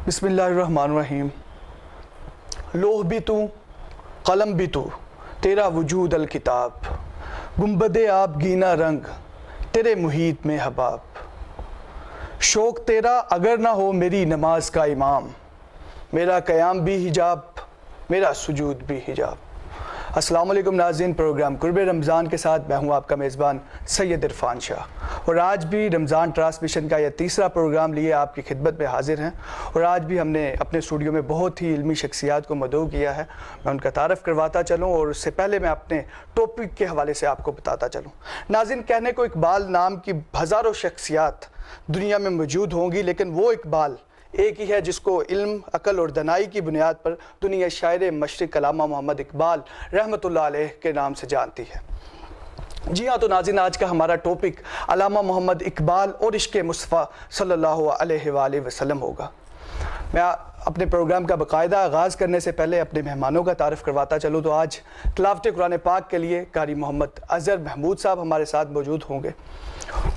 بسم اللہ الرحمن الرحیم۔ لوح بھی تو قلم بھی تو تیرا وجود الکتاب، گنبد آب گینا رنگ تیرے محیط میں حباب، شوق تیرا اگر نہ ہو میری نماز کا امام، میرا قیام بھی حجاب میرا سجود بھی حجاب۔ السلام علیکم ناظرین، پروگرام قرب رمضان کے ساتھ میں ہوں آپ کا میزبان سید عرفان شاہ، اور آج بھی رمضان ٹرانسمیشن کا یہ تیسرا پروگرام لیے آپ کی خدمت میں حاضر ہیں، اور آج بھی ہم نے اپنے اسٹوڈیو میں بہت ہی علمی شخصیات کو مدعو کیا ہے۔ میں ان کا تعارف کرواتا چلوں، اور اس سے پہلے میں اپنے ٹاپک کے حوالے سے آپ کو بتاتا چلوں۔ ناظرین، کہنے کو اقبال نام کی ہزاروں شخصیات دنیا میں موجود ہوں گی، لیکن وہ اقبال ایک ہی ہے جس کو علم، عقل اور دانائی کی بنیاد پر دنیا شاعر مشرق علامہ محمد اقبال رحمۃ اللہ علیہ کے نام سے جانتی ہے۔ جی ہاں، تو ناظرین، آج کا ہمارا ٹاپک علامہ محمد اقبال اور عشق مصطفیٰ صلی اللہ علیہ وآلہ وسلم ہوگا۔ میں اپنے پروگرام کا باقاعدہ آغاز کرنے سے پہلے اپنے مہمانوں کا تعارف کرواتا چلوں تو آج تلاوت قرآن پاک کے لیے قاری محمد اظہر محمود صاحب ہمارے ساتھ موجود ہوں گے،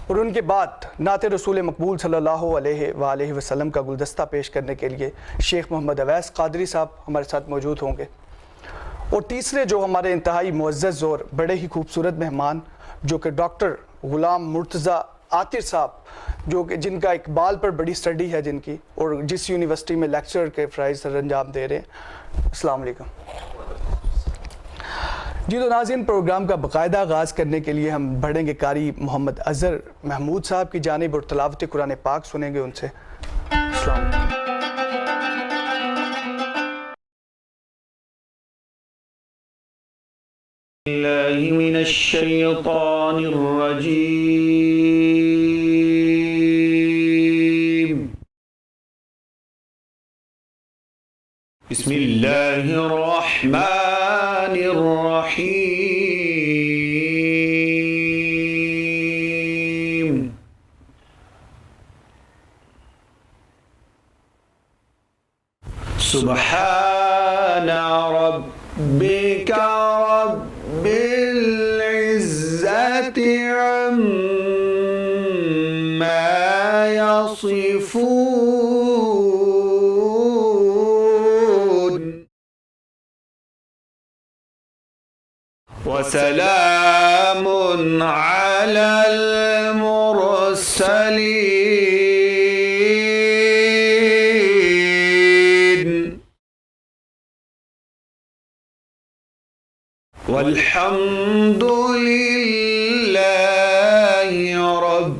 اور ان کے بعد نعت رسول مقبول صلی اللہ علیہ وآلہ وسلم کا گلدستہ پیش کرنے کے لیے شیخ محمد اویس قادری صاحب ہمارے ساتھ موجود ہوں گے، اور تیسرے جو ہمارے انتہائی معزز اور بڑے ہی خوبصورت مہمان جو کہ ڈاکٹر غلام مرتضیٰ عاطر صاحب، جو کہ جن کا اقبال پر بڑی اسٹڈی ہے جن کی، اور جس یونیورسٹی میں لیکچر کے فرائض سر انجام دے رہے ہیں۔ السلام علیکم جی۔ تو ناظرین، پروگرام کا باقاعدہ آغاز کرنے کے لیے ہم بڑھیں گے قاری محمد اظہر محمود صاحب کی جانب، اور تلاوت قرآن پاک سنیں گے ان سے۔ السلام علیکم۔ اللہ من الشیطان الرجیم، بسم اللہ الرحمن الرحیم۔ سبحان ربک رب العزة عما يصفون، وسلام على المرسلين، والحمد لله رب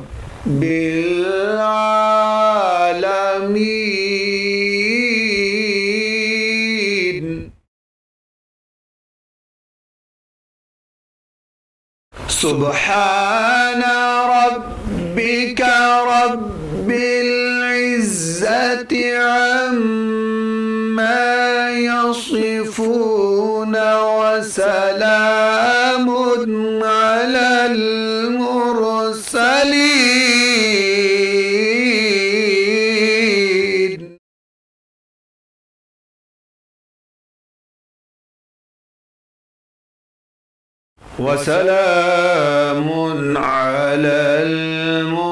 العالمين۔ سبحان ربك رب العزة عما يصفون، وسلام على المرسلين، وسلام على المرسلين۔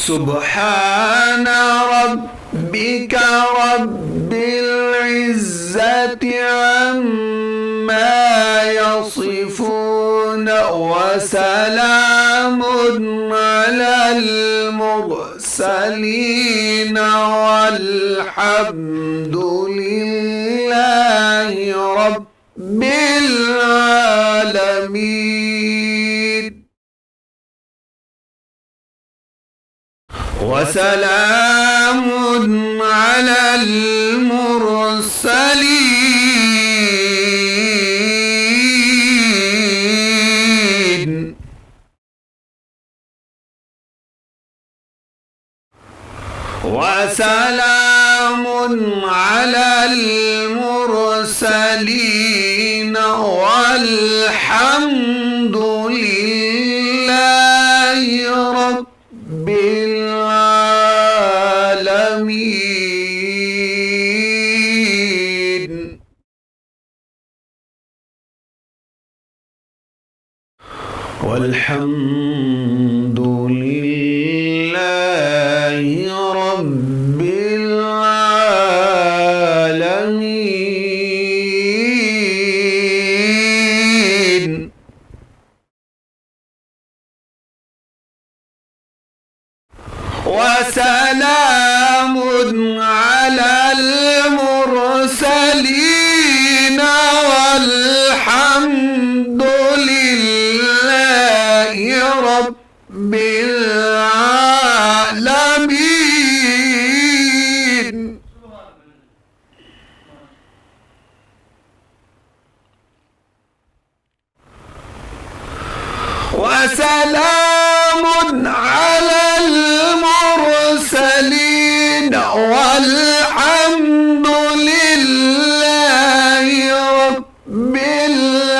سبحان ربك رب العزة عما يصفون، وسلام على المرسلين، والحمد لله رب العالمين، وسلام على المرسلين، وسلام على المرسلين، والحمد لله رب العالمين۔ والحمد لله رب العالمين. وسلام على المرسلين والحمد لله رب العالمين. وسلام على المرسلين والحمد لله رب العالمين.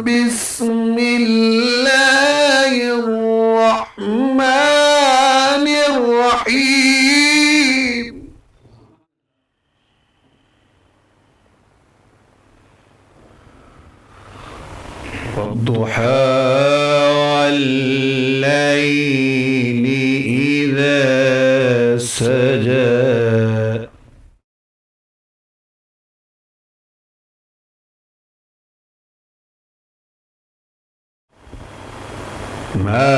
بسم الله الرحمن الرحيم. والضحى والليل إذا سجى ما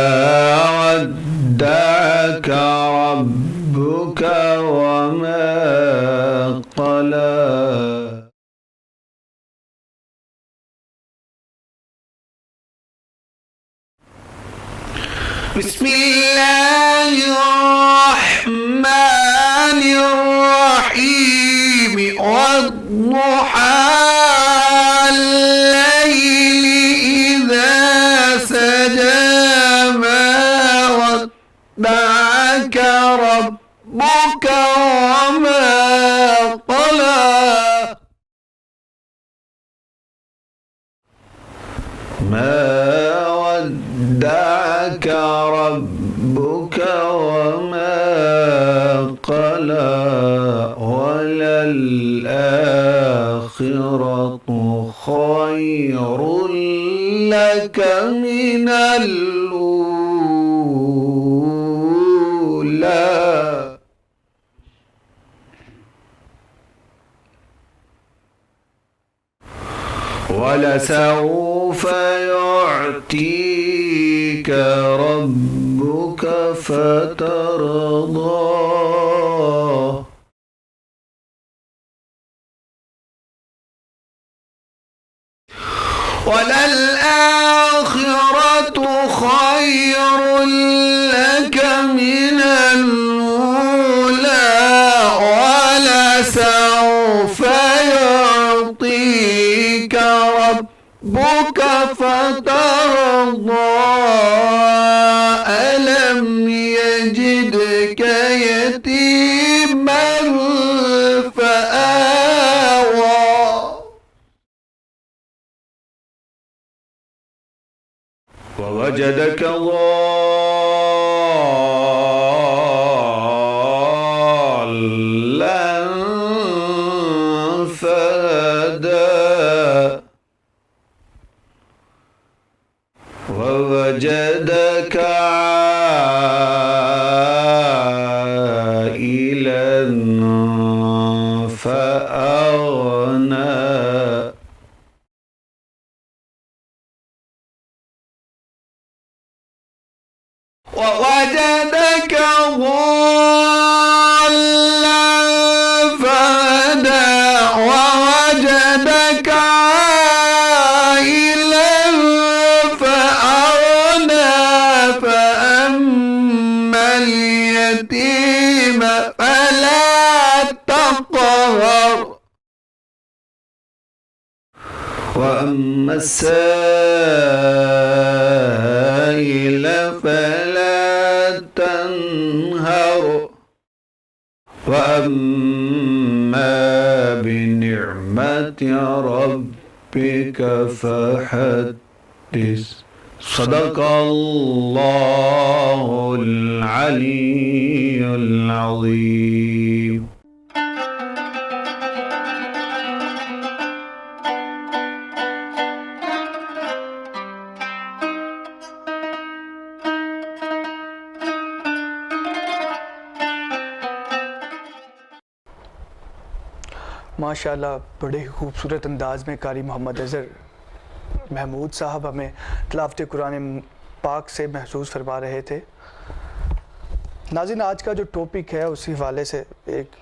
ودعك ربك وما قلى. بسم الله الرحمن الرحيم. والضحى الليل إذا سجى ما ودعك ربك وما قلى. ما ودعك ربك وما قلى. وللآخرة خير لك من الأولى. ولسوف يعطيك ربك فترضى. وللآخرة خير لك من الأولى. ولسوف يعطيك ربك فترضى. ألم يجدك يتيما فآوى. ووجدك ضالا فهدى. ووجدك عائلا فأغنى. ووجدك ضالا فهدى. ووجدك عائلا فأغنى. فأما اليتيم فلا تقهر. وأما السائل فلا تنهر. وأما بنعمة ربك فحدث. صدق الله العلي العظيم. ماشاءاللہ بڑے ہی خوبصورت انداز میں قاری محمد اظہر محمود صاحب ہمیں تلاوت قرآن پاک سے محسوس فرما رہے تھے۔ ناظرین، آج کا جو ٹاپک ہے اسی حوالے سے ایک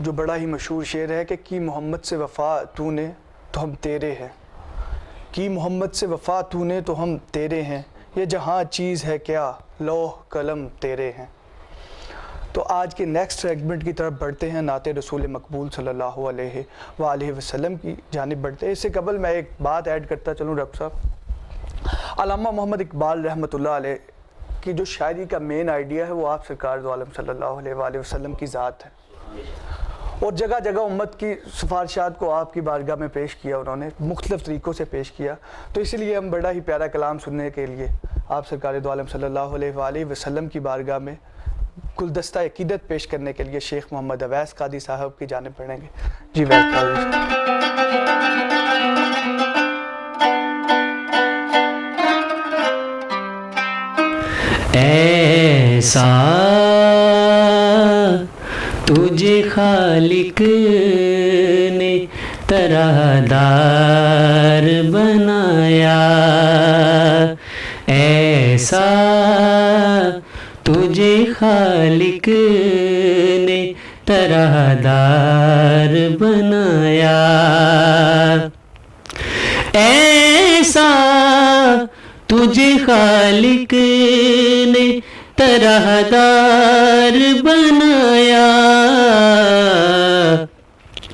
جو بڑا ہی مشہور شعر ہے کہ کی محمد سے وفا تو نے تو ہم تیرے ہیں، کی محمد سے وفا تو نے تو ہم تیرے ہیں، یہ جہاں چیز ہے کیا لوح قلم تیرے ہیں۔ تو آج کے نیکسٹ سیگمنٹ کی طرف بڑھتے ہیں، نعت رسول مقبول صلی اللہ علیہ وآلہ وسلم کی جانب بڑھتے ہیں۔ اس سے قبل میں ایک بات ایڈ کرتا چلوں ڈاکٹر صاحب، علامہ محمد اقبال رحمۃ اللہ علیہ کی جو شاعری کا مین آئیڈیا ہے وہ آپ سرکار دو عالم صلی اللہ علیہ وآلہ وسلم کی ذات ہے، اور جگہ جگہ امت کی سفارشات کو آپ کی بارگاہ میں پیش کیا، انہوں نے مختلف طریقوں سے پیش کیا۔ تو اسی لیے ہم بڑا ہی پیارا کلام سننے کے لیے آپ سرکار دو عالم صلی اللہ علیہ وآلہ وسلم کی بارگاہ میں گلدستہ عقیدت پیش کرنے کے لیے شیخ محمد اویس قادری صاحب کی جانب بڑھیں گے۔ جی ایسا تجھے خالق نے طرح دار بنایا، ایسا تجھے خالق نے طرح دار بنایا، ایسا تجھے خالق نے طرح دار بنایا،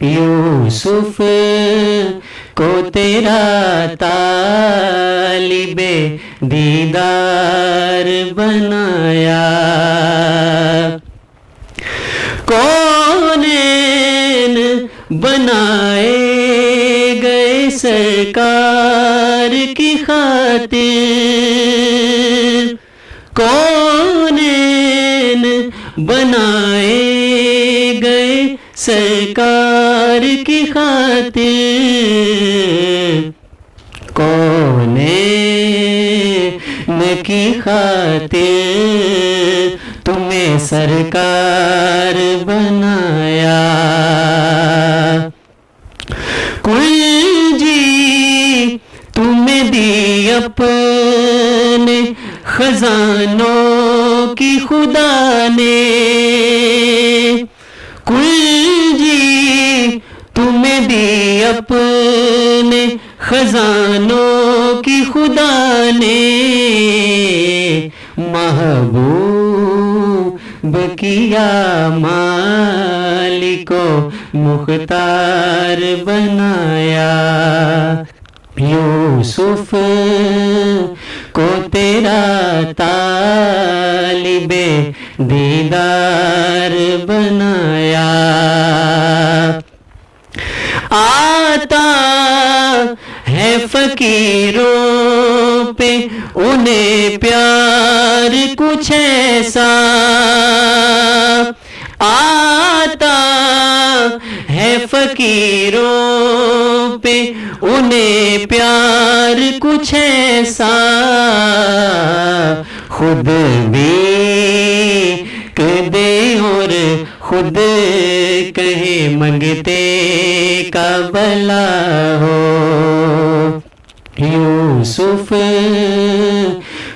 یوسف کو تیرا طالب دیدار بنایا، کونین بنائے گئے سرکار کی خاطر، کونین بنائے گئے سرکار کی خاطر، کونین کی خاطر تمہیں سرکار بنایا، کنجی تمہیں دی اپنے خزانوں کی خدا نے، کنجی تمہیں دی اپنے خزانوں کی خدا نے، محبوب کیا مالک و مختار بنایا، یوسف کو تیرا طالب دیدار بنایا، آتا ہے فقیروں پہ انہیں پیار کچھ ایسا، آتا ہے فقیروں پہ انہیں پیار کچھ ایسا، خود بھی دے اور خود کہے منگتے کا بلا ہو، یوسف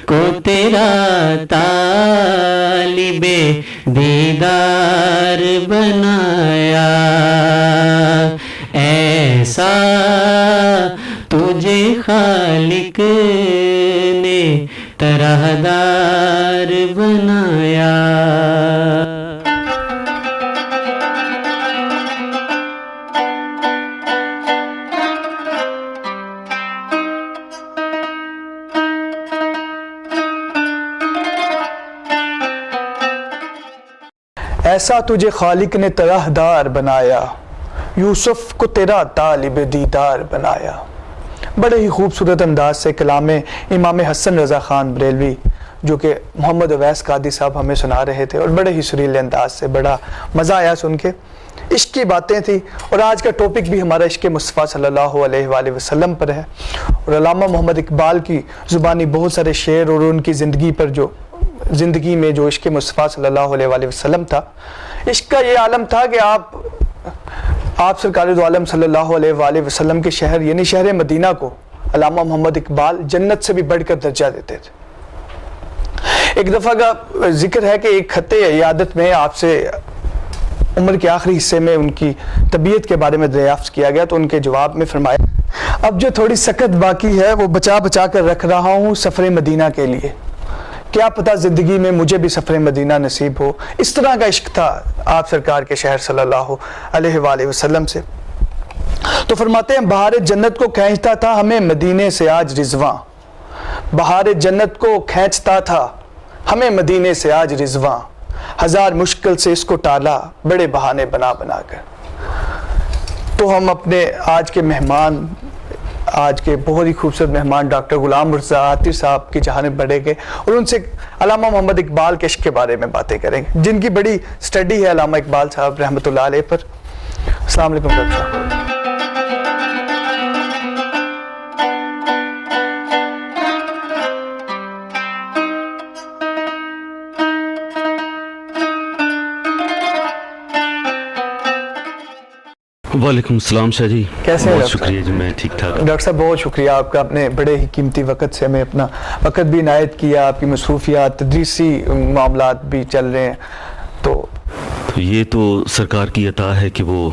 کو تیرا طالب دیدار بنایا، ایسا تجھے خالق نے طرح دار بنایا۔ ایسا تجھے خالق نے طرح دار بنایا، یوسف کو تیرا طالب دیدار بنایا۔ بڑے ہی خوبصورت انداز سے کلام امام حسن رضا خان بریلوی جو کہ محمد اویس قادری صاحب ہمیں سنا رہے تھے، اور بڑے ہی سریلے انداز سے بڑا مزہ آیا سن کے۔ عشق کی باتیں تھی، اور آج کا ٹاپک بھی ہمارا عشق مصطفیٰ صلی اللہ علیہ وآلہ وسلم پر ہے، اور علامہ محمد اقبال کی زبانی بہت سارے شعر اور ان کی زندگی میں جو عشق مصطفیٰ صلی اللہ علیہ وآلہ وسلم تھا، عشق کا یہ عالم تھا کہ آپ آپ سرکار دو عالم صلی اللہ علیہ وآلہ وسلم کے شہر یعنی شہر مدینہ کو علامہ محمد اقبال جنت سے بھی بڑھ کر درجہ دیتے تھے۔ ایک دفعہ کا ذکر ہے کہ ایک خط عیادت میں آپ سے عمر کے آخری حصے میں ان کی طبیعت کے بارے میں دریافت کیا گیا، تو ان کے جواب میں فرمایا، اب جو تھوڑی سکت باقی ہے وہ بچا بچا کر رکھ رہا ہوں سفر مدینہ کے لیے، کیا پتہ زندگی میں مجھے بھی سفر مدینہ نصیب ہو۔ اس طرح کا عشق تھا آپ سرکار کے شہر صلی اللہ علیہ وآلہ وسلم سے۔ تو فرماتے ہیں بہار جنت کو کھینچتا تھا ہمیں مدینے سے آج رضواں، بہار جنت کو کھینچتا تھا ہمیں مدینے سے آج رضواں، ہزار مشکل سے اس کو ٹالا بڑے بہانے بنا بنا کر۔ تو ہم اپنے آج کے مہمان، آج کے بہت ہی خوبصورت مہمان ڈاکٹر غلام مرزا عاطر صاحب کی جانب بڑھیں گے اور ان سے علامہ محمد اقبال کے عشق کے بارے میں باتیں کریں گے، جن کی بڑی سٹڈی ہے علامہ اقبال صاحب رحمۃ اللہ علیہ پر۔ السلام علیکم ڈاکٹر صاحب۔ وعلیکم السلام شاہ جی، کیسے ہیں بہت ڈاکٹر شکریہ جی، میں ٹھیک ٹھاک۔ ڈاکٹر صاحب بہت شکریہ آپ کا، اپنے بڑے ہی قیمتی وقت سے ہمیں اپنا وقت بھی عنایت کیا، آپ کی مصروفیات تدریسی معاملات بھی چل رہے ہیں، تو یہ تو سرکار کی عطا ہے کہ وہ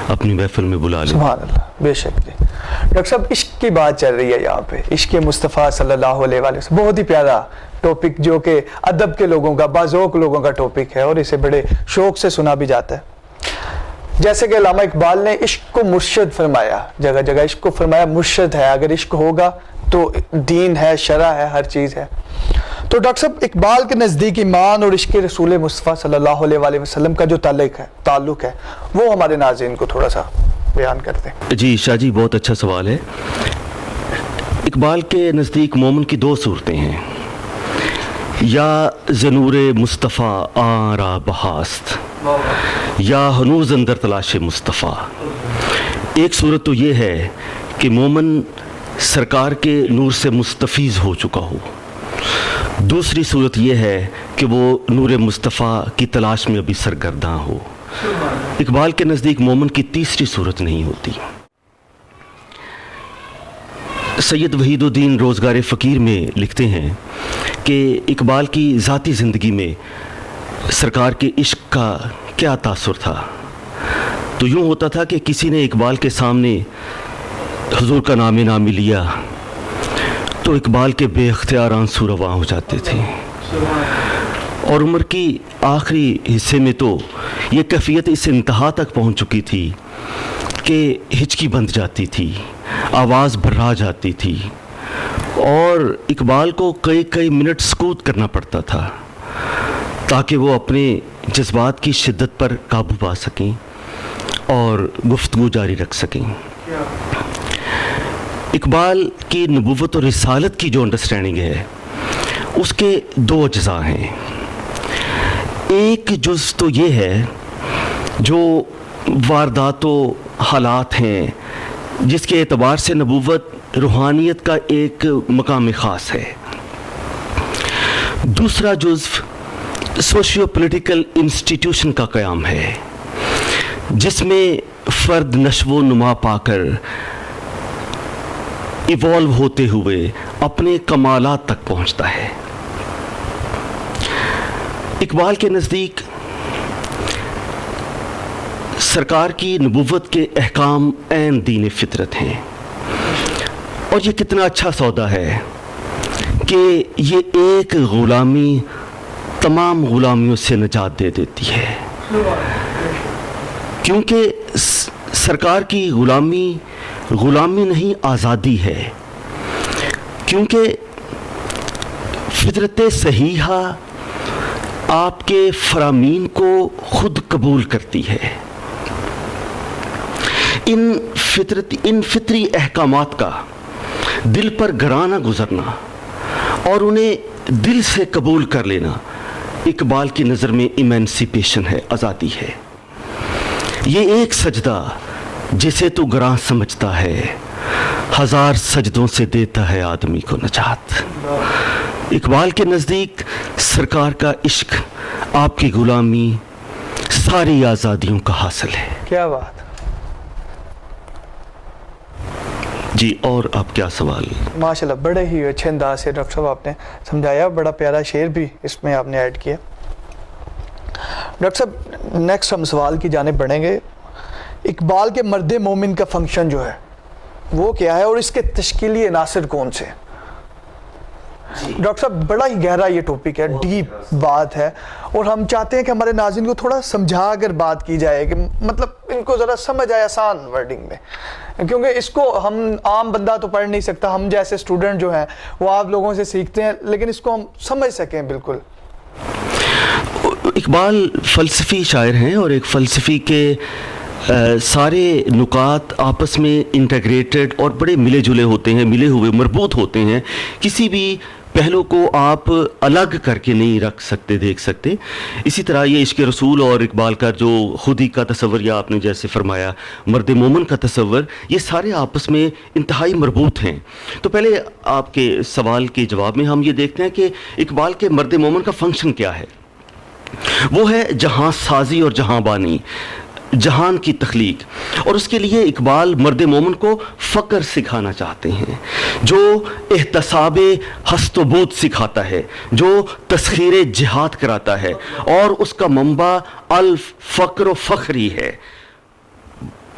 اپنی محفل میں بلا لیں۔ سبحان اللہ، بے شک جی۔ ڈاکٹر صاحب عشق کی بات چل رہی ہے یہاں پہ، عشق مصطفیٰ صلی اللہ علیہ وآلہ وسلم، بہت ہی پیارا ٹاپک جو کہ ادب کے لوگوں کا، باذوق لوگوں کا ٹاپک ہے اور اسے بڑے شوق سے سنا بھی جاتا ہے۔ جیسے کہ علامہ اقبال نے عشق کو مرشد فرمایا، جگہ جگہ عشق کو فرمایا مرشد ہے، اگر عشق ہوگا تو دین ہے، شرع ہے، ہر چیز ہے۔ تو ڈاکٹر صاحب اقبال کے نزدیک ایمان اور عشق رسول مصطفیٰ صلی اللہ علیہ وآلہ وسلم کا جو تعلق ہے وہ ہمارے ناظرین کو تھوڑا سا بیان کرتے ہیں۔ جی شاہ جی، بہت اچھا سوال ہے۔ اقبال کے نزدیک مومن کی دو صورتیں ہیں، یا زنور مصطفیٰ آرا بہاست، یا ہنوز اندر تلاش مصطفیٰ۔ ایک صورت تو یہ ہے کہ مومن سرکار کے نور سے مستفیض ہو چکا ہو، دوسری صورت یہ ہے کہ وہ نور مصطفیٰ کی تلاش میں ابھی سرگرداں ہو۔ اقبال کے نزدیک مومن کی تیسری صورت نہیں ہوتی۔ سید وحید الدین روزگار فقیر میں لکھتے ہیں کہ اقبال کی ذاتی زندگی میں سرکار کے عشق کا کیا تاثر تھا۔ تو یوں ہوتا تھا کہ کسی نے اقبال کے سامنے حضور کا نام نامی لیا تو اقبال کے بے اختیار آنسو رواں ہو جاتے تھے، اور عمر کی آخری حصے میں تو یہ کیفیت اس انتہا تک پہنچ چکی تھی کہ ہچکی بند جاتی تھی، آواز بھرا جاتی تھی، اور اقبال کو کئی منٹ سکوت کرنا پڑتا تھا تاکہ وہ اپنے جذبات کی شدت پر قابو پا سکیں اور گفتگو جاری رکھ سکیں۔ اقبال کی نبوت اور رسالت کی جو انڈرسٹینڈنگ ہے اس کے دو اجزاء ہیں۔ ایک جز تو یہ ہے جو واردات و حالات ہیں جس کے اعتبار سے نبوت روحانیت کا ایک مقام خاص ہے۔ دوسرا جزو سوشیو پولیٹیکل انسٹیٹیوشن کا قیام ہے جس میں فرد نشو و نما پا کر ایوالو ہوتے ہوئے اپنے کمالات تک پہنچتا ہے۔ اقبال کے نزدیک سرکار کی نبوت کے احکام عین دین فطرت ہیں، اور یہ کتنا اچھا سودا ہے کہ یہ ایک غلامی تمام غلامیوں سے نجات دے دیتی ہے، کیونکہ سرکار کی غلامی نہیں آزادی ہے، کیونکہ فطرت صحیحہ آپ کے فرامین کو خود قبول کرتی ہے۔ ان فطری احکامات کا دل پر گرانہ گزرنا اور انہیں دل سے قبول کر لینا اقبال کی نظر میں ایمانسیپیشن ہے، آزادی ہے۔ یہ ایک سجدہ جسے تو گراں سمجھتا ہے، ہزار سجدوں سے دیتا ہے آدمی کو نجات۔ اقبال کے نزدیک سرکار کا عشق آپ کی غلامی ساری آزادیوں کا حاصل ہے۔ کیا بات، جی اور اب کیا سوال؟ ماشاءاللہ بڑے ہی اچھے انداز سے ڈاکٹر صاحب آپ نے سمجھایا, بڑا پیارا شعر بھی اس میں آپ نے ایڈ کیا. ڈاکٹر صاحب نیکسٹ ہم سوال کی جانب بڑھیں گے. اقبال کے مرد مومن کا فنکشن جو ہے وہ کیا ہے اور اس کے تشکیلی عناصر کون سے؟ ڈاکٹر صاحب بڑا ہی گہرا یہ ٹاپک ہے, ڈیپ بات ہے, اور ہم چاہتے ہیں کہ ہمارے ناظرین کو تھوڑا سمجھا کر بات کی جائے, کہ مطلب ان کو ذرا سمجھ آئے آسان ورڈنگ میں, کیونکہ اس کو ہم عام بندہ تو پڑھ نہیں سکتا, ہم جیسے اسٹوڈنٹ جو ہیں وہ آپ لوگوں سے سیکھتے ہیں, لیکن اس کو ہم سمجھ سکیں بالکل. اقبال فلسفی شاعر ہیں اور ایک فلسفی کے سارے نکات آپس میں انٹیگریٹڈ اور بڑے ملے جلے ہوتے ہیں, ملے ہوئے مربوط ہوتے ہیں. کسی بھی پہلو کو آپ الگ کر کے نہیں رکھ سکتے, دیکھ سکتے. اسی طرح یہ عشق رسول اور اقبال کا جو خودی کا تصور, یا آپ نے جیسے فرمایا مرد مومن کا تصور, یہ سارے آپس میں انتہائی مربوط ہیں. تو پہلے آپ کے سوال کے جواب میں ہم یہ دیکھتے ہیں کہ اقبال کے مرد مومن کا فنکشن کیا ہے. وہ ہے جہاں سازی اور جہاں بانی, جہان کی تخلیق. اور اس کے لیے اقبال مرد مومن کو فقر سکھانا چاہتے ہیں, جو احتساب ہست و بود سکھاتا ہے, جو تسخیر جہاد کراتا ہے, اور اس کا منبع الفقر و فخری ہے.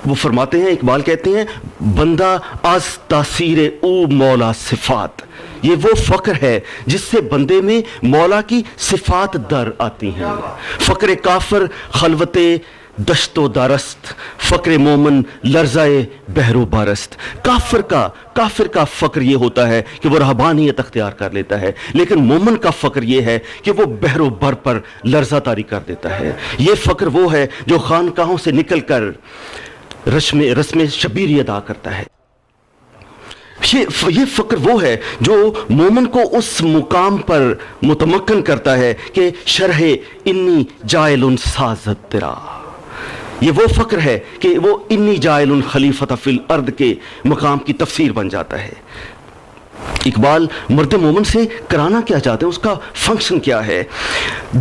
وہ فرماتے ہیں, اقبال کہتے ہیں, بندہ از تاثیر او مولا صفات. یہ وہ فقر ہے جس سے بندے میں مولا کی صفات در آتی ہیں. فقر کافر خلوت دشت و دارست, فقر مومن لرزائے بحر و بارست. کافر کا فقر یہ ہوتا ہے کہ وہ رہبانیت اختیار کر لیتا ہے, لیکن مومن کا فقر یہ ہے کہ وہ بحر و بر پر لرزہ طاری کر دیتا ہے. یہ فقر وہ ہے جو خانقاہوں سے نکل کر رسم شبیری ادا کرتا ہے. یہ فقر وہ ہے جو مومن کو اس مقام پر متمکن کرتا ہے کہ شرح انی جائل سازت تیرا. یہ وہ فقر ہے کہ وہ انی جائل خلیفۃ فی الارض کے مقام کی تفسیر بن جاتا ہے. اقبال مرد مومن سے کرانا کیا چاہتے ہیں, اس کا فنکشن کیا ہے؟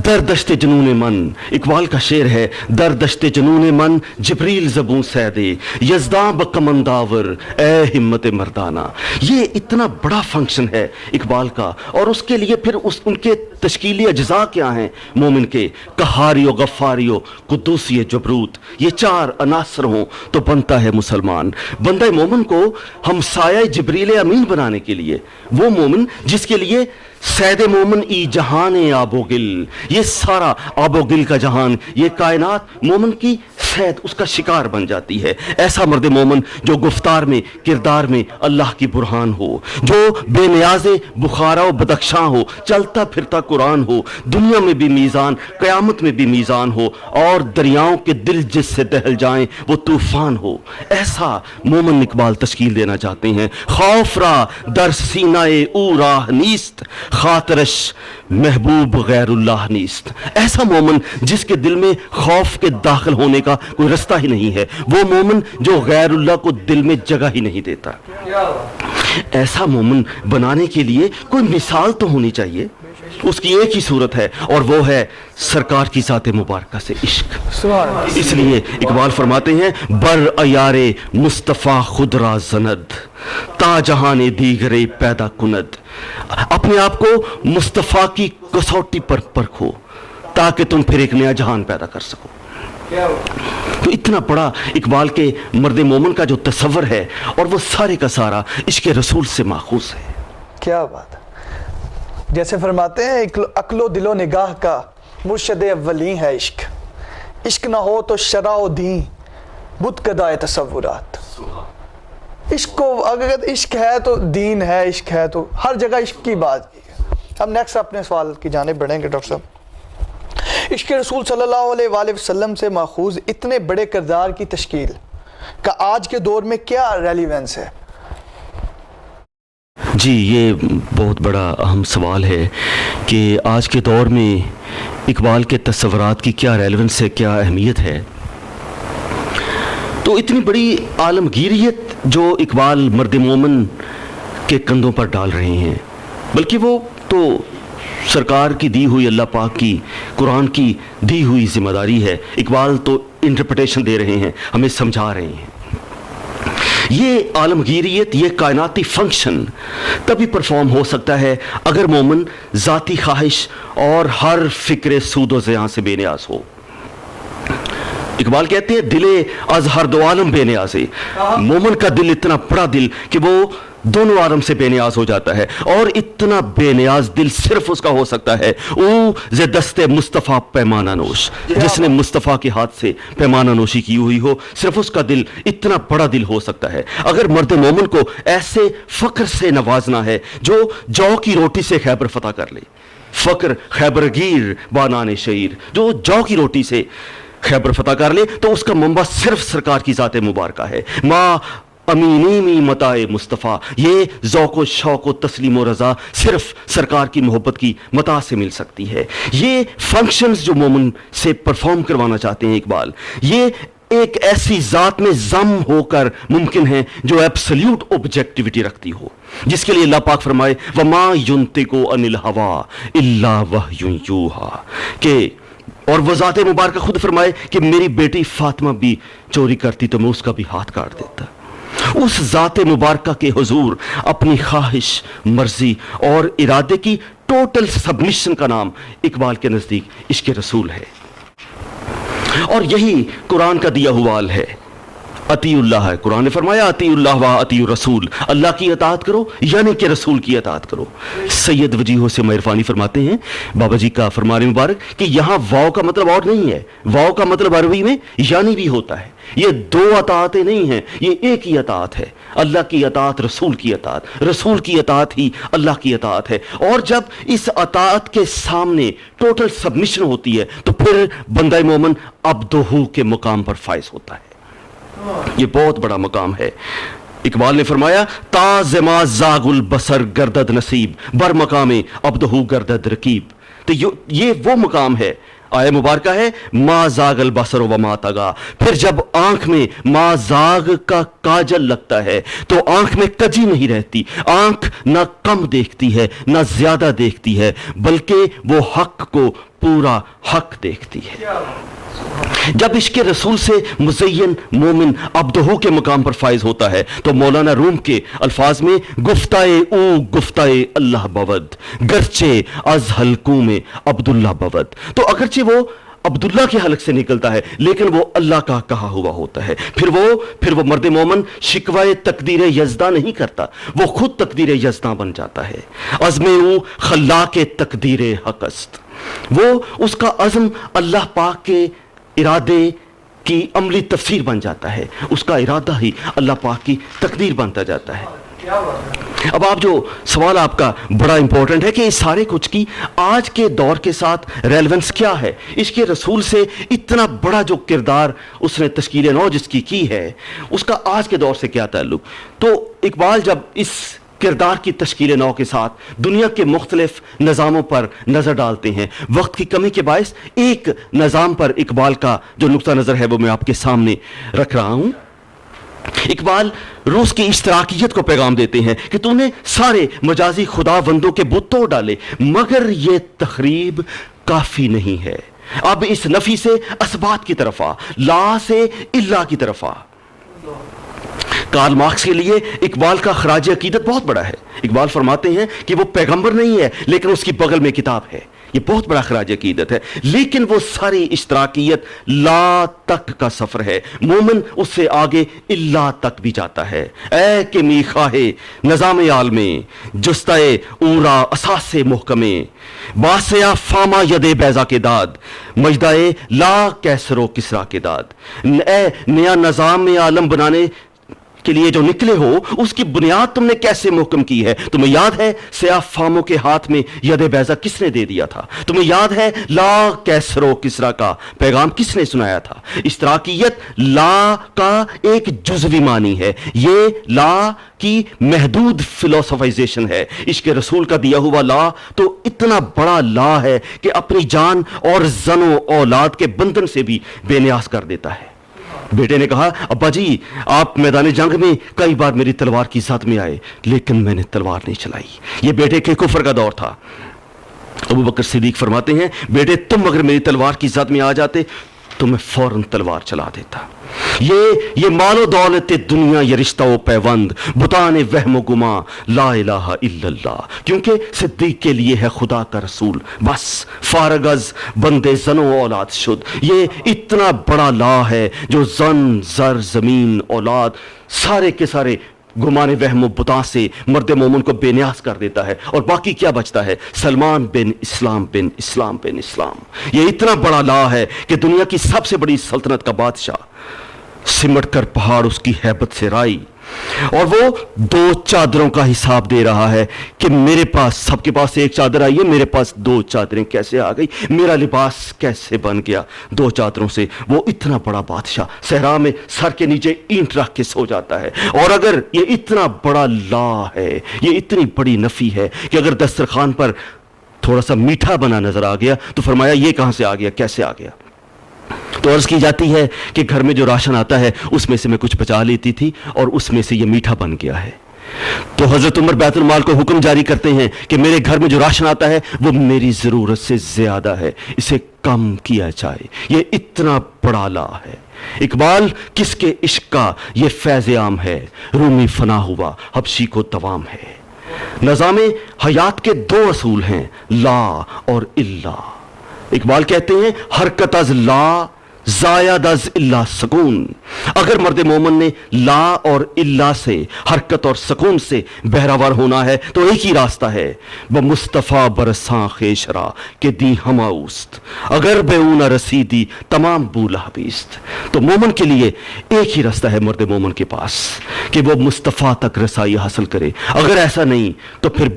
در دشت جنون من, اقبال کا شعر ہے, در دشت جنون من جبریل زبوں سیدے یزداں بکمنداور اے ہمت مردانہ. یہ اتنا بڑا فنکشن ہے اقبال کا, اور اس کے لیے پھر ان کے تشکیلی اجزاء کیا ہیں مومن کے؟ قہاری و غفاری و قدوسی جبروت. یہ چار عناصر ہوں تو بنتا ہے مسلمان. بندہ مومن کو ہمسایہ جبریل امین بنانے کے لیے, وہ مومن جس کے لیے سید مومن ای جہان آب و گل, یہ سارا آب و گل کا جہان, یہ کائنات مومن کی سید, اس کا شکار بن جاتی ہے. ایسا مرد مومن جو گفتار میں کردار میں اللہ کی برہان ہو, جو بے نیاز بخارا و بدخشاں ہو, چلتا پھرتا قرآن ہو, دنیا میں بھی میزان قیامت میں بھی میزان ہو, اور دریاؤں کے دل جس سے دہل جائیں وہ طوفان ہو. ایسا مومن اقبال تشکیل دینا چاہتے ہیں. خوف را در سینہ او راہ نیست, خاطرش محبوب غیر اللہ نیست. ایسا مومن جس کے دل میں خوف کے داخل ہونے کا کوئی رستہ ہی نہیں ہے, وہ مومن جو غیر اللہ کو دل میں جگہ ہی نہیں دیتا. ایسا مومن بنانے کے لیے کوئی مثال تو ہونی چاہیے. اس کی ایک ہی صورت ہے, اور وہ ہے سرکار کی ذات مبارکہ سے عشق. اس لیے اقبال فرماتے ہیں, بر ایار مصطفیٰ خود را زند تا جہان دیگر پیدا کند. اپنے آپ کو مصطفیٰ کی کسوٹی پر پرکھو تاکہ تم پھر ایک نیا جہان پیدا کر سکو. تو اتنا بڑا اقبال کے مرد مومن کا جو تصور ہے, اور وہ سارے کا سارا عشق رسول سے ماخوذ ہے. کیا بات ہے. جیسے فرماتے ہیں, عقل و دل و نگاہ کا مرشد اولین ہے عشق, عشق نہ ہو تو شرع و دین بت کدائے تصورات. عشق کو اگر عشق ہے تو دین ہے, عشق ہے تو ہر جگہ عشق کی بات کی. ہم نیکسٹ اپنے سوال کی جانب بڑھیں گے. ڈاکٹر صاحب, عشق رسول صلی اللہ علیہ وآلہ وسلم سے ماخوذ اتنے بڑے کردار کی تشکیل کا آج کے دور میں کیا ریلیونس ہے؟ جی یہ بہت بڑا اہم سوال ہے کہ آج کے دور میں اقبال کے تصورات کی کیا ریلیونس ہے, کیا اہمیت ہے. تو اتنی بڑی عالمگیریت جو اقبال مرد مومن کے کندھوں پر ڈال رہے ہیں, بلکہ وہ تو سرکار کی دی ہوئی, اللہ پاک کی قرآن کی دی ہوئی ذمہ داری ہے. اقبال تو انٹرپریٹیشن دے رہے ہیں, ہمیں سمجھا رہے ہیں. یہ عالمگیریت، یہ کائناتی فنکشن تبھی پرفارم ہو سکتا ہے اگر مومن ذاتی خواہش اور ہر فکر سود و زیاں سے بے نیاز ہو۔ اقبال کہتے ہیں دل از ہر دو عالم بے نیاز ہے۔ مومن کا دل اتنا بڑا دل کہ وہ دونوں عالم سے بے نیاز ہو جاتا ہے، اور اتنا بے نیاز دل صرف اس کا ہو سکتا ہے او ز دست مصطفیٰ پیمانہ نوش، جس نے مصطفیٰ کے ہاتھ سے پیمانہ نوشی کی ہوئی ہو، صرف اس کا دل اتنا بڑا دل ہو سکتا ہے۔ اگر مرد مومن کو ایسے فقر سے نوازنا ہے جو جو کی روٹی سے خیبر فتح کر لے، فقر خیبر گیر بانان شعیر، جو جو کی روٹی سے خیبر فتح کر لے، تو اس کا منبع صرف سرکار کی ذات مبارکہ ہے۔ ماں امینی متاع مصطفیٰ، یہ ذوق و شوق و تسلیم و رضا صرف سرکار کی محبت کی متاع سے مل سکتی ہے۔ یہ فنکشنز جو مومن سے پرفارم کروانا چاہتے ہیں اقبال، یہ ایک ایسی ذات میں ضم ہو کر ممکن ہے جو ایبسلیوٹ آبجیکٹیوٹی رکھتی ہو، جس کے لیے اللہ پاک فرمائے وَمَا يُنْتِقُ عَنِ الْهَوَىٰ إِلَّا وَحْيٌ يُوحَىٰ، کہ اور وہ ذات مبارکہ خود فرمائے کہ میری بیٹی فاطمہ بھی چوری کرتی تو میں اس کا بھی ہاتھ کاٹ دیتا۔ اس ذات مبارکہ کے حضور اپنی خواہش، مرضی اور ارادے کی ٹوٹل سبمیشن کا نام اقبال کے نزدیک عشق رسول ہے، اور یہی قرآن کا دیا ہوا حال ہے۔ اطیع اللہ ہے، قرآن نے فرمایا اطیع اللہ و اطیع الرسول، اللہ کی اطاعت کرو یعنی کہ رسول کی اطاعت کرو۔ سید وجیہ سے عرفانی فرماتے ہیں بابا جی کا فرمان مبارک کہ یہاں واو کا مطلب اور نہیں ہے، واو کا مطلب عربی میں یعنی بھی ہوتا ہے۔ یہ دو اطاعتیں نہیں ہیں، یہ ایک ہی اطاعت ہے، اللہ کی اطاعت، رسول کی اطاعت، رسول کی اطاعت ہی اللہ کی اطاعت ہے۔ اور جب اس اطاعت کے سامنے ٹوٹل سبمیشن ہوتی ہے تو پھر بندہ مومن عبدہ کے مقام پر فائز ہوتا ہے۔ یہ بہت بڑا مقام ہے۔ اقبال نے فرمایا تازما زاغ البصر گردد نصیب بر مقام عبدہ گردد رکیب، تو یہ وہ مقام ہے، آیہ مبارکہ ہے ما زاغ البصر وما طغیٰ، پھر جب آنکھ میں ما زاغ کا کاجل لگتا ہے تو آنکھ میں کجی نہیں رہتی، آنکھ نہ کم دیکھتی ہے نہ زیادہ دیکھتی ہے، بلکہ وہ حق کو پورا حق دیکھتی ہے۔ جب عشق رسول سے مزین مومن عبدہ کے مقام پر فائز ہوتا ہے تو مولانا روم کے الفاظ میں گفتائے او گفتائے اللہ بود گرچہ از حلقوں میں عبداللہ بود، تو اگرچہ وہ عبداللہ کے حلق سے نکلتا ہے لیکن وہ اللہ کا کہا ہوا ہوتا ہے۔ پھر وہ مرد مومن شکوائے تقدیر یزداں نہیں کرتا، وہ خود تقدیر یزداں بن جاتا ہے۔ عزم او خلاق تقدیر حق است، وہ اس کا عزم اللہ پاک کے ارادے کی عملی تفسیر بن جاتا ہے، اس کا ارادہ ہی اللہ پاک کی تقدیر بنتا جاتا ہے۔ اب آپ جو سوال آپ کا بڑا امپورٹنٹ ہے کہ اس سارے کچھ کی آج کے دور کے ساتھ ریلیونس کیا ہے، عشق رسول سے اتنا بڑا جو کردار اس نے تشکیل نو جس کی ہے اس کا آج کے دور سے کیا تعلق؟ تو اقبال جب اس کردار کی تشکیل نو کے ساتھ دنیا کے مختلف نظاموں پر نظر ڈالتے ہیں، وقت کی کمی کے باعث ایک نظام پر اقبال کا جو نقطہ نظر ہے وہ میں آپ کے سامنے رکھ رہا ہوں۔ اقبال روس کی اشتراکیت کو پیغام دیتے ہیں کہ تو نے سارے مجازی خداوندوں کے بت توڑ ڈالے مگر یہ تخریب کافی نہیں ہے، اب اس نفی سے اثبات کی طرف آ، لا سے اللہ کی طرف آ۔ کارل مارکس کے لیے اقبال کا خراج عقیدت بہت بڑا ہے۔ اقبال فرماتے ہیں کہ وہ پیغمبر نہیں ہے لیکن اس کی بغل میں کتاب ہے، یہ بہت بڑا خراج عقیدت ہے، لیکن وہ ساری اشتراکیت لا تک کا سفر ہے، مومن اس سے آگے اللہ تک بھی جاتا ہے۔ اے کہ میخواہ نظام عالمیں جستائے اورا اساس محکمے باسیا فاما ید بیضا کے داد مجدائے لا کیسر و کسرا کے داد، اے نیا نظام عالم بنانے کے لیے جو نکلے ہو اس کی بنیاد تم نے کیسے محکم کی ہے؟ تمہیں یاد ہے سیاہ فاموں کے ہاتھ میں ید بیضا کس نے دے دیا تھا؟ تمہیں یاد ہے لا کیسر و کسرا کا پیغام کس نے سنایا تھا؟ اشتراکیت لا کا ایک جزوی معنی ہے، یہ لا کی محدود فلسفائزیشن ہے۔ عشق رسول کا دیا ہوا لا تو اتنا بڑا لا ہے کہ اپنی جان اور زن و اولاد کے بندھن سے بھی بے نیاز کر دیتا ہے۔ بیٹے نے کہا ابا جی آپ میدان جنگ میں کئی بار میری تلوار کی زد میں آئے لیکن میں نے تلوار نہیں چلائی، یہ بیٹے کے کفر کا دور تھا۔ ابو بکر صدیق فرماتے ہیں بیٹے تم اگر میری تلوار کی زد میں آ جاتے تو میں فوراً تلوار چلا دیتا۔ یہ مال و دولت دنیا، یہ رشتہ و پیوند، بتان وہم و گما، لا الہ الا اللہ، کیونکہ صدیق کے لیے ہے خدا کا رسول، بس فارغ از بندے زن و اولاد شد۔ یہ اتنا بڑا لا ہے جو زن، زر، زمین، اولاد، سارے کے سارے گمان وہم و بتاں سے مرد مومن کو بے نیاز کر دیتا ہے، اور باقی کیا بچتا ہے؟ سلمان بن اسلام بن اسلام بن اسلام۔ یہ اتنا بڑا لا ہے کہ دنیا کی سب سے بڑی سلطنت کا بادشاہ سمٹ کر پہاڑ اس کی ہیبت سے رائی، اور وہ 2 چادروں کا حساب دے رہا ہے کہ میرے پاس، سب کے پاس ایک چادر آئی ہے، میرے پاس 2 چادریں کیسے آ گئی، میرا لباس کیسے بن گیا 2 چادروں سے۔ وہ اتنا بڑا بادشاہ صحرا میں سر کے نیچے اینٹ رکھ کے سو جاتا ہے، اور اگر یہ اتنا بڑا لا ہے، یہ اتنی بڑی نفی ہے کہ اگر دسترخوان پر تھوڑا سا میٹھا بنا نظر آ گیا تو فرمایا یہ کہاں سے آ گیا، کیسے آ گیا؟ تو عرض کی جاتی ہے کہ گھر میں جو راشن آتا ہے اس میں سے میں کچھ بچا لیتی تھی، اور اس میں سے یہ میٹھا بن گیا ہے۔ تو حضرت عمر بیت المال کو حکم جاری کرتے ہیں کہ میرے گھر میں جو راشن آتا ہے وہ میری ضرورت سے زیادہ ہے، اسے کم کیا جائے۔ یہ اتنا بڑا لا ہے۔ اقبال کس کے عشق کا یہ فیض عام ہے، رومی فنا ہوا حبشی کو دوام ہے۔ نظام حیات کے 2 اصول ہیں، لا اور الا۔ اقبال کہتے ہیں حرکت از لا زائد از الا سکون۔ اگر مرد مومن نے لا اور الا سے، حرکت اور سکون سے بہراور ہونا ہے تو ایک ہی راستہ ہے، بمصطفیٰ برساں خیشرا کہ دی ہما اوست، اگر بے اون رسیدی تمام بولا بیست۔ تو مومن کے لیے ایک ہی راستہ ہے مرد مومن کے پاس کہ وہ مصطفیٰ تک رسائی حاصل کرے، اگر ایسا نہیں تو پھر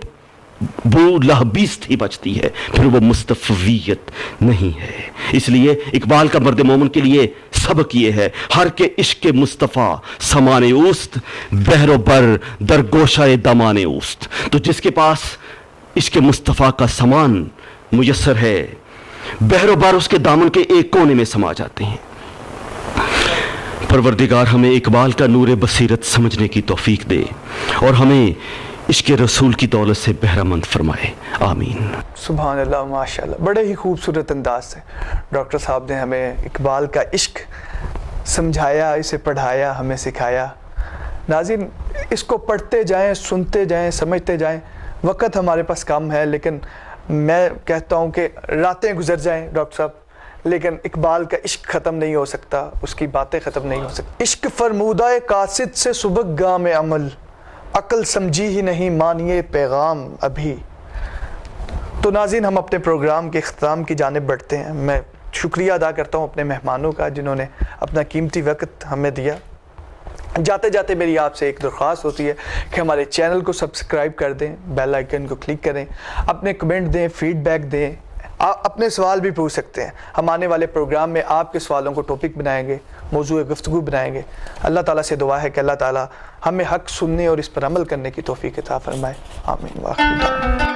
بو لہبیست ہی بچتی ہے، پھر وہ مصطفیت نہیں ہے۔ اس لیے اقبال کا مرد مومن کے لیے سبق یہ ہے، ہر کے عشق مصطفیٰ سمان اوست، بحر و بر در گوشہ دامان اوست۔ تو جس کے پاس عشق مصطفیٰ کا سامان میسر ہے، بحر و بر اس کے دامن کے ایک کونے میں سما جاتے ہیں۔ پروردگار ہمیں اقبال کا نور بصیرت سمجھنے کی توفیق دے، اور ہمیں عشق رسول کی دولت سے بہرہ مند فرمائے، آمین۔ سبحان اللہ، ماشاءاللہ، بڑے ہی خوبصورت انداز سے ڈاکٹر صاحب نے ہمیں اقبال کا عشق سمجھایا، اسے پڑھایا، ہمیں سکھایا۔ ناظرین، اس کو پڑھتے جائیں، سنتے جائیں، سمجھتے جائیں۔ وقت ہمارے پاس کم ہے، لیکن میں کہتا ہوں کہ راتیں گزر جائیں ڈاکٹر صاحب، لیکن اقبال کا عشق ختم نہیں ہو سکتا، اس کی باتیں ختم نہیں ہو سکتی۔ عشق فرمودہ قاصد سے سبق گام عمل، عقل سمجھی ہی نہیں مانیے پیغام ابھی۔ تو ناظرین، ہم اپنے پروگرام کے اختتام کی جانب بڑھتے ہیں۔ میں شکریہ ادا کرتا ہوں اپنے مہمانوں کا جنہوں نے اپنا قیمتی وقت ہمیں دیا۔ جاتے جاتے میری آپ سے ایک درخواست ہوتی ہے کہ ہمارے چینل کو سبسکرائب کر دیں، بیل آئیکن کو کلک کریں، اپنے کمنٹ دیں، فیڈ بیک دیں، اپنے سوال بھی پوچھ سکتے ہیں۔ ہم آنے والے پروگرام میں آپ کے سوالوں کو ٹاپک بنائیں گے، موضوع گفتگو بنائیں گے۔ اللہ تعالیٰ سے دعا ہے کہ اللہ تعالیٰ ہمیں حق سننے اور اس پر عمل کرنے کی توفیق عطا فرمائے، آمین۔